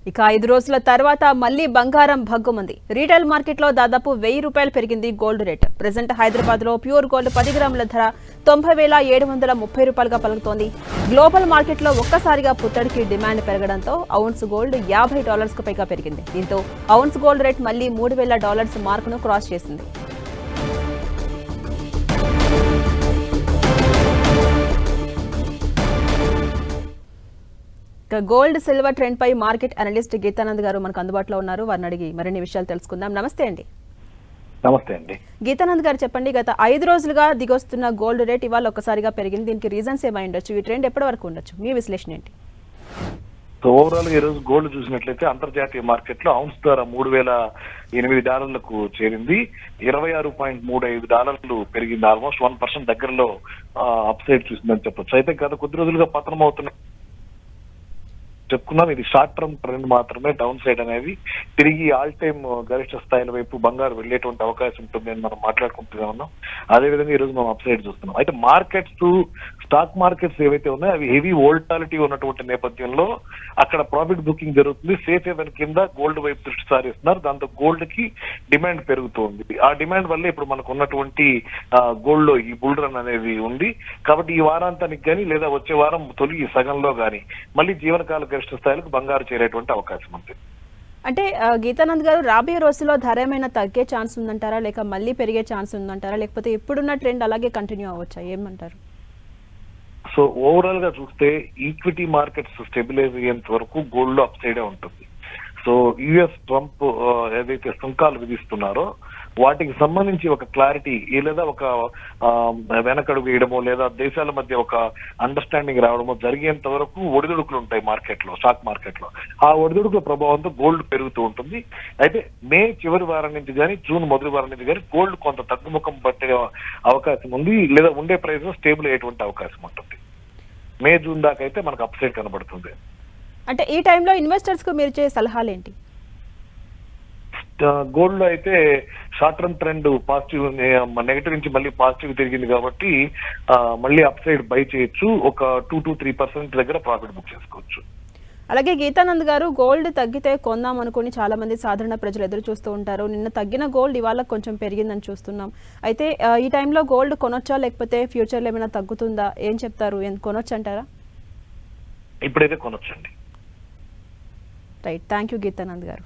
ఇక 5 రోజుల తర్వాత మళ్లీ బంగారం భగ్గుమంది. రీటైల్ మార్కెట్లో దాదాపు 1000 రూపాయలు పెరిగింది గోల్డ్ రేట్. ప్రెజెంట్ హైదరాబాద్ లో ప్యూర్ గోల్డ్ 10 గ్రాముల ధర 90,730 రూపాయలుగా పలుకుతోంది. గ్లోబల్ మార్కెట్లో ఒక్కసారిగా పుత్తడికి డిమాండ్ పెరగడంతో ఔన్స్ గోల్డ్ $50కు పైగా పెరిగింది. దీంతో ఔన్స్ గోల్డ్ రేట్ మళ్లీ $3,000 మార్కును క్రాస్ చేసింది. గోల్డ్ సిల్వర్ ట్రెండ్ పై మార్కెట్ అనలిస్ట్ గీతానంద్ గారు మనకు అందుబాటులో ఉన్నారు. వారిని అడిగి మరిన్ని విషయాలు తెలుసుకుందాం. నమస్తే అండి. నమస్తే అండి. గీతానంద్ గారు చెప్పండి, గత 5 రోజులుగా దిగొస్తున్న గోల్డ్ రేట్ ఇవాళ ఒక్కసారిగా పెరిగింది. దీనికి రీజన్స్ ఏమై ఉండొచ్చు? ఈ ట్రెండ్ ఎప్పటి వరకు ఉండొచ్చు? మీ విశ్లేషణ ఏంటి? ఓవరాల్ ఈ రోజు గోల్డ్ చూసినట్లయితే అంతర్జాతీయ మార్కెట్ లో ఔన్స్ ధర $3,008కు చేరింది. $26.35 పెరిగింది. ఆల్మోస్ట్ 1% దగ్గరలో అప్ సైడ్ చూసిందని చెప్పొచ్చు. అయితే గత కొద్ది రోజులుగా పతనం అవుతున్న చెప్పుకున్నాం, ఇది షార్ట్ టర్మ్ ట్రెండ్ మాత్రమే. డౌన్ సైడ్ అనేది తిరిగి ఆల్ టైమ్ గరిష్ట స్థాయిల వైపు బంగారు వెళ్లేటువంటి అవకాశం ఉంటుంది అని మనం మాట్లాడుకుంటూనే ఉన్నాం. అదేవిధంగా ఈ రోజు మనం అప్ సైడ్ చూస్తున్నాం. అయితే మార్కెట్స్, స్టాక్ మార్కెట్స్ ఏవైతే ఉన్నాయో అవి హెవీ వోల్టాలిటీ ఉన్నటువంటి నేపథ్యంలో అక్కడ ప్రాఫిట్ బుకింగ్ జరుగుతుంది. సేఫ్ హెవెన్ కింద గోల్డ్ వైపు దృష్టి సారిస్తున్నారు. దాంతో గోల్డ్ కి డిమాండ్ పెరుగుతోంది. ఆ డిమాండ్ వల్ల ఇప్పుడు మనకు ఉన్నటువంటి గోల్డ్ లో ఈ బుల్ రన్ అనేది ఉంది. కాబట్టి ఈ వారాంతానికి కానీ లేదా వచ్చే వారం తొలి సగంలో కానీ మళ్ళీ జీవనకాల గరిష్ట స్థాయిలకు బంగారు చేరేటువంటి అవకాశం ఉంది. అంటే గీతానంద్ గారు, రాబోయే రోజుల్లో ధర ఏమైనా తగ్గే ఛాన్స్ ఉందంటారా, లేక మళ్ళీ పెరిగే ఛాన్స్ ఉందంటారా, లేకపోతే ఇప్పుడున్న ట్రెండ్ అలాగే కంటిన్యూ అవ్వచ్చా? ఏమంటారు? సో ఓవరాల్ గా చూస్తే ఈక్విటీ మార్కెట్స్ స్టెబిలైజ్ అయ్యేంత వరకు గోల్డ్ లో అప్ సైడే ఉంటుంది. సో యుఎస్ ట్రంప్ ఏదైతే సుంకాలు విధిస్తున్నారో వాటికి సంబంధించి ఒక క్లారిటీ లేదా ఒక వెనకడుగు వేయడమో లేదా దేశాల మధ్య ఒక అండర్స్టాండింగ్ రావడమో జరిగేంత వరకు ఒడిదుడుకులు ఉంటాయి మార్కెట్ లో, స్టాక్ మార్కెట్ లో. ఆ ఒడిదుడుకుల ప్రభావంతో గోల్డ్ పెరుగుతూ ఉంటుంది. అయితే మే చివరి వారం నుంచి కానీ జూన్ మొదటి వారం నుంచి కానీ గోల్డ్ కొంత తగ్గుముఖం పట్టే అవకాశం ఉంది, లేదా ఉండే ప్రైస్ స్టేబుల్ అయ్యేటువంటి అవకాశం ఉంటుంది. మే జూన్ దాకా అయితే మనకు అప్ సైడ్ కనబడుతుంది. అంటే ఈ టైంలో ఇన్వెస్టర్స్ కు మీరు ఇచ్చే సలహాలు ఏంటి? గోల్డ్ లో అయితే short term trend positive, negative నుంచి మళ్ళీ పాజిటివ్ తిరిగింది కాబట్టి మళ్ళీ అప్ సైడ్ బై చేయొచ్చు. ఒక 2-3% దగ్గర ప్రాఫిట్ బుక్ చేసుకోవచ్చు. అలాగే గీతానంద్ గారు, గోల్డ్ తగ్గితే కొందాం అనుకుని చాలా మంది సాధారణ ప్రజలు ఎదురు చూస్తూ ఉంటారు. నిన్న తగ్గిన గోల్డ్ ఇవాళ కొంచెం పెరిగిందని చూస్తున్నాం. అయితే ఈ టైంలో గోల్డ్ కొనొచ్చా, లేకపోతే ఫ్యూచర్లో ఏమైనా తగ్గుతుందా? ఏం చెప్తారు? కొనొచ్చు అంటారా? ఇప్పుడైతే కొనొచ్చండి. రైట్, థ్యాంక్ యూ గీతానంద్ గారు.